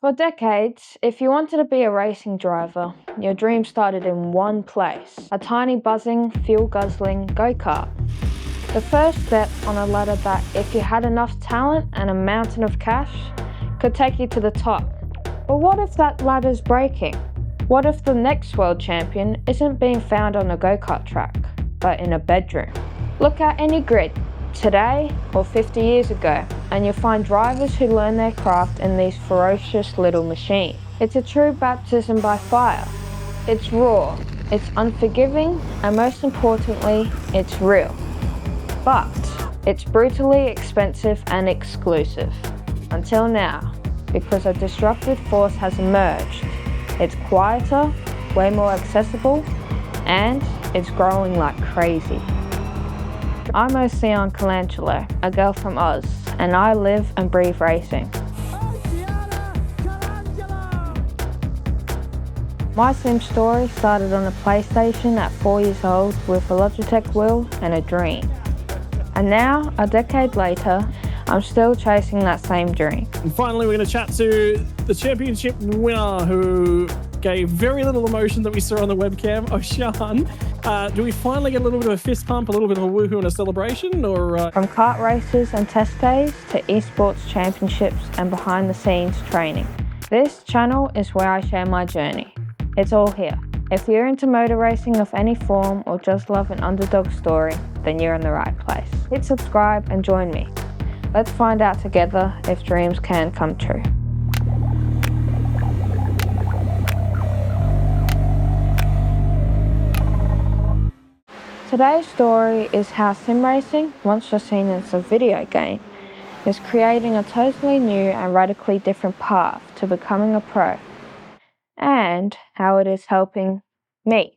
For decades, if you wanted to be a racing driver, your dream started in one place, a tiny buzzing, fuel-guzzling go-kart. The first step on a ladder that, if you had enough talent and a mountain of cash, could take you to the top. But what if that ladder's breaking? What if the next world champion isn't being found on a go-kart track, but in a bedroom? Look at any grid, today or 50 years ago, and you'll find drivers who learn their craft in these ferocious little machines. It's a true baptism by fire. It's raw, it's unforgiving, and most importantly, it's real. But it's brutally expensive and exclusive. Until now, because a disruptive force has emerged. It's quieter, way more accessible, and it's growing like crazy. I'm Océane Colangelo, a girl from Oz, and I live and breathe racing. Océane Colangelo! My sim story started on a PlayStation at 4 years old with a Logitech wheel and a dream. And now, a decade later, I'm still chasing that same dream. And finally, we're going to chat to the championship winner who gave very little emotion that we saw on the webcam, Oceane. Do we finally get a little bit of a fist pump, a little bit of a woohoo and a celebration? Or From kart races and test days to esports championships and behind the scenes training. This channel is where I share my journey. It's all here. If you're into motor racing of any form or just love an underdog story, then you're in the right place. Hit subscribe and join me. Let's find out together if dreams can come true. Today's story is how sim racing, once just seen as a video game, is creating a totally new and radically different path to becoming a pro, and how it is helping me.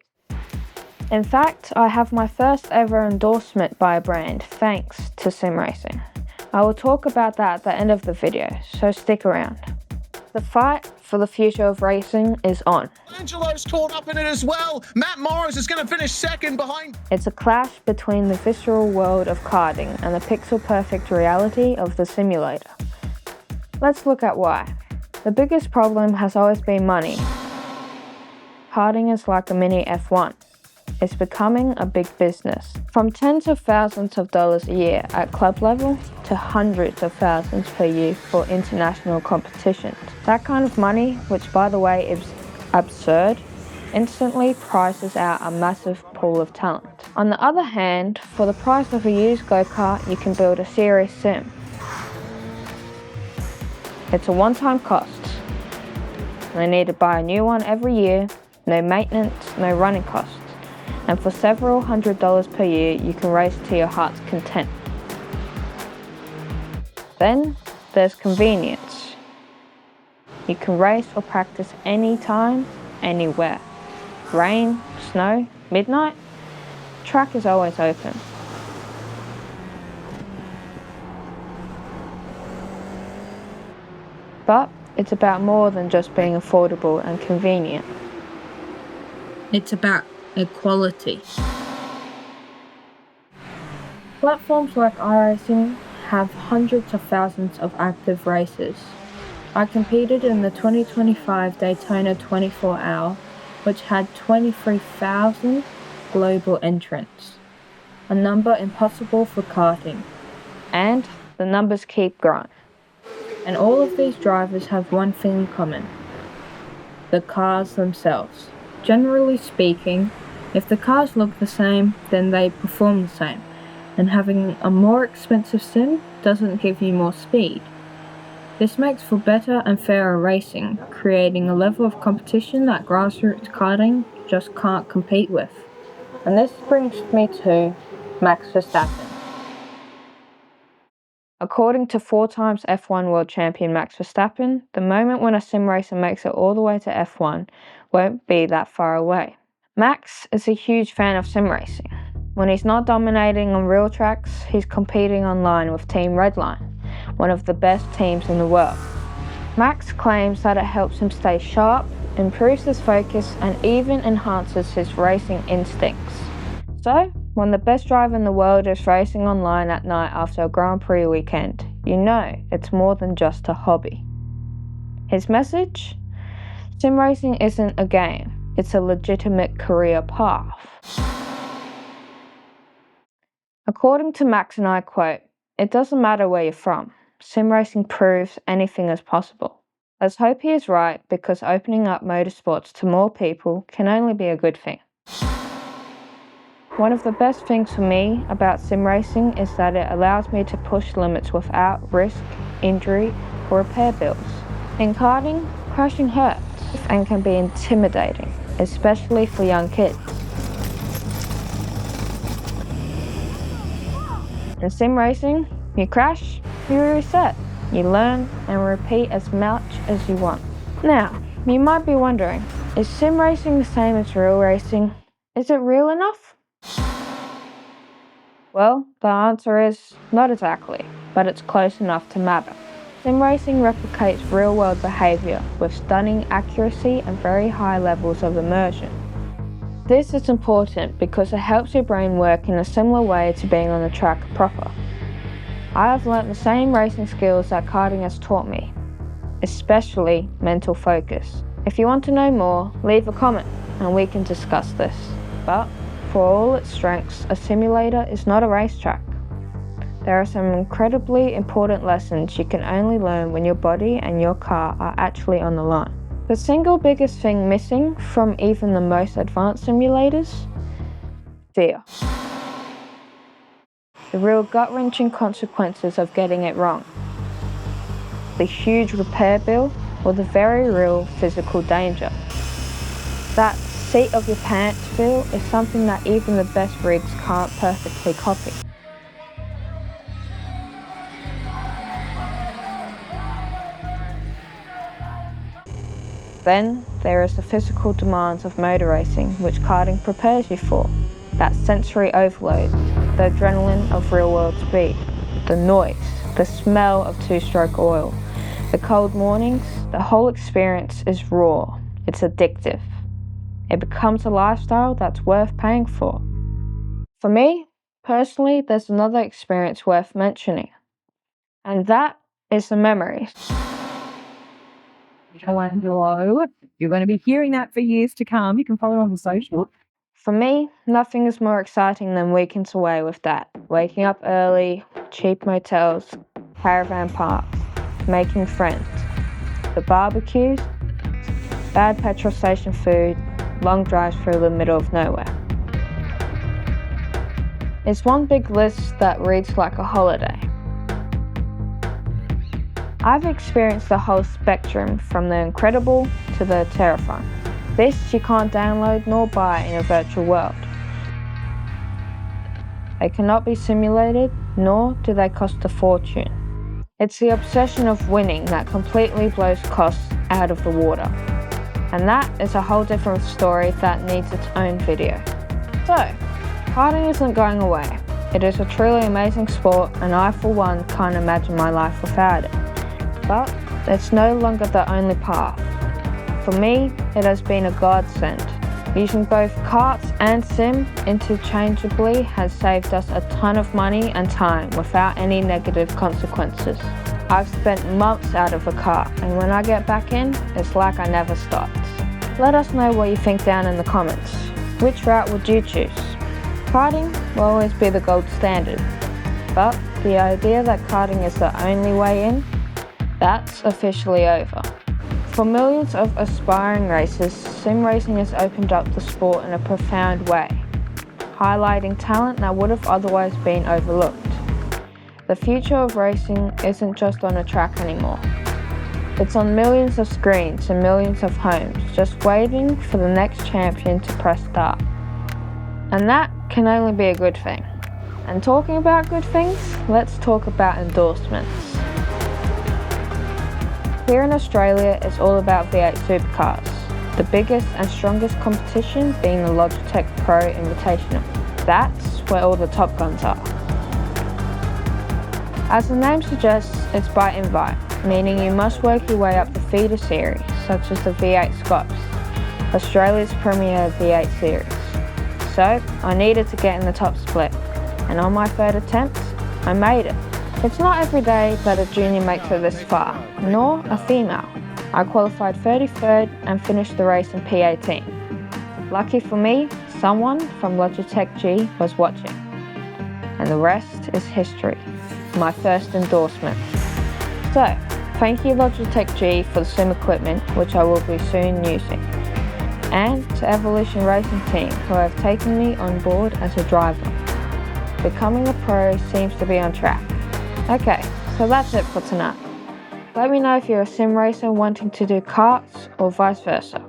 In fact, I have my first ever endorsement by a brand thanks to sim racing. I will talk about that at the end of the video, so stick around. The fight for the future of racing is on. Angelo's caught up in it as well. Matt Morris is going to finish second behind. It's a clash between the visceral world of karting and the pixel-perfect reality of the simulator. Let's look at why. The biggest problem has always been money. Karting is like a mini F1. It's becoming a big business. From tens of thousands of dollars a year at club level to hundreds of thousands per year for international competitions. That kind of money, which by the way is absurd, instantly prices out a massive pool of talent. On the other hand, for the price of a used go-kart, you can build a serious sim. It's a one-time cost. They need to buy a new one every year, no maintenance, no running costs. And for several $100s per year, you can race to your heart's content. Then there's convenience. You can race or practice anytime, anywhere. Rain, snow, midnight, track is always open. But it's about more than just being affordable and convenient. It's about equality. Platforms like iRacing have hundreds of thousands of active racers. I competed in the 2025 Daytona 24 Hour, which had 23,000 global entrants, a number impossible for karting. And the numbers keep growing. And all of these drivers have one thing in common: the cars themselves. Generally speaking, if the cars look the same, then they perform the same, and having a more expensive sim doesn't give you more speed. This makes for better and fairer racing, creating a level of competition that grassroots karting just can't compete with. And this brings me to Max Verstappen. According to 4 times F1 world champion Max Verstappen, the moment when a sim racer makes it all the way to F1 won't be that far away. Max is a huge fan of sim racing. When he's not dominating on real tracks, he's competing online with Team Redline, one of the best teams in the world. Max claims that it helps him stay sharp, improves his focus, and even enhances his racing instincts. So, when the best driver in the world is racing online at night after a Grand Prix weekend, you know it's more than just a hobby. His message? Sim racing isn't a game, it's a legitimate career path. According to Max, and I quote, "It doesn't matter where you're from. Sim racing proves anything is possible." Let's hope he is right, because opening up motorsports to more people can only be a good thing. One of the best things for me about sim racing is that it allows me to push limits without risk, injury, or repair bills. In karting, crashing hurts and can be intimidating, especially for young kids. In sim racing, you crash, you reset, you learn and repeat as much as you want. Now, you might be wondering, is sim racing the same as real racing? Is it real enough? Well, the answer is not exactly, but it's close enough to matter. Sim racing replicates real-world behaviour with stunning accuracy and very high levels of immersion. This is important because it helps your brain work in a similar way to being on the track proper. I have learnt the same racing skills that karting has taught me, especially mental focus. If you want to know more, leave a comment and we can discuss this. But for all its strengths, a simulator is not a racetrack. There are some incredibly important lessons you can only learn when your body and your car are actually on the line. The single biggest thing missing from even the most advanced simulators? Fear. The real gut-wrenching consequences of getting it wrong. The huge repair bill, or the very real physical danger. That seat of your pants feel is something that even the best rigs can't perfectly copy. Then there is the physical demands of motor racing, which karting prepares you for. That sensory overload, the adrenaline of real-world speed, the noise, the smell of two-stroke oil, the cold mornings. The whole experience is raw. It's addictive. It becomes a lifestyle that's worth paying for. For me, personally, there's another experience worth mentioning, and that is the memories. Hello. You're going to be hearing that for years to come. You can follow on the social. For me, nothing is more exciting than weekends away with Dad. Waking up early, cheap motels, caravan parks, making friends, the barbecues, bad petrol station food, long drives through the middle of nowhere. It's one big list that reads like a holiday. I've experienced the whole spectrum from the incredible to the terrifying. This you can't download nor buy in a virtual world. They cannot be simulated, nor do they cost a fortune. It's the obsession of winning that completely blows costs out of the water. And that is a whole different story that needs its own video. So, karting isn't going away. It is a truly amazing sport, and I for one can't imagine my life without it. But it's no longer the only path. For me, it has been a godsend. Using both karts and sim interchangeably has saved us a ton of money and time without any negative consequences. I've spent months out of a car, and when I get back in, it's like I never stopped. Let us know what you think down in the comments. Which route would you choose? Karting will always be the gold standard, but the idea that karting is the only way in, that's officially over. For millions of aspiring racers, sim racing has opened up the sport in a profound way, highlighting talent that would have otherwise been overlooked. The future of racing isn't just on a track anymore. It's on millions of screens and millions of homes, just waiting for the next champion to press start. And that can only be a good thing. And talking about good things, let's talk about endorsements. Here in Australia, it's all about V8 supercars, the biggest and strongest competition being the Logitech Pro Invitational. That's where all the top guns are. As the name suggests, it's by invite, meaning you must work your way up the feeder series, such as the V8 Scots, Australia's premier V8 series. So, I needed to get in the top split, and on my third attempt, I made it. It's not every day that a junior makes it this far, nor a female. I qualified 33rd and finished the race in P18. Lucky for me, someone from Logitech G was watching. And the rest is history. My first endorsement. So, thank you Logitech G for the sim equipment, which I will be soon using. And to Evolution Racing Team, who have taken me on board as a driver. Becoming a pro seems to be on track. Okay, so that's it for tonight. Let me know if you're a sim racer wanting to do karts or vice versa.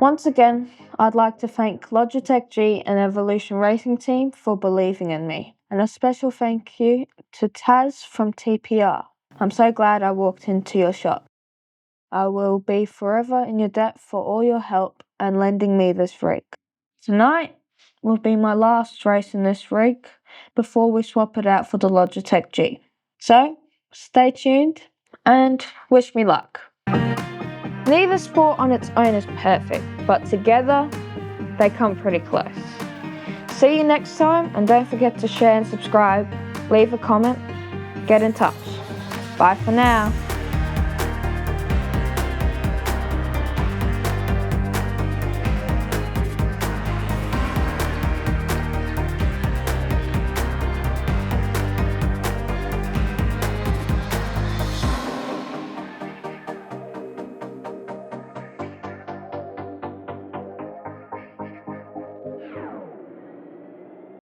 Once again, I'd like to thank Logitech G and Evolution Racing Team for believing in me. And a special thank you to Taz from TPR. I'm so glad I walked into your shop. I will be forever in your debt for all your help and lending me this rig. Tonight will be my last race in this rig before we swap it out for the Logitech G. So, stay tuned and wish me luck. Neither sport on its own is perfect, but together they come pretty close. See you next time, and don't forget to share and subscribe, leave a comment, get in touch. Bye for now.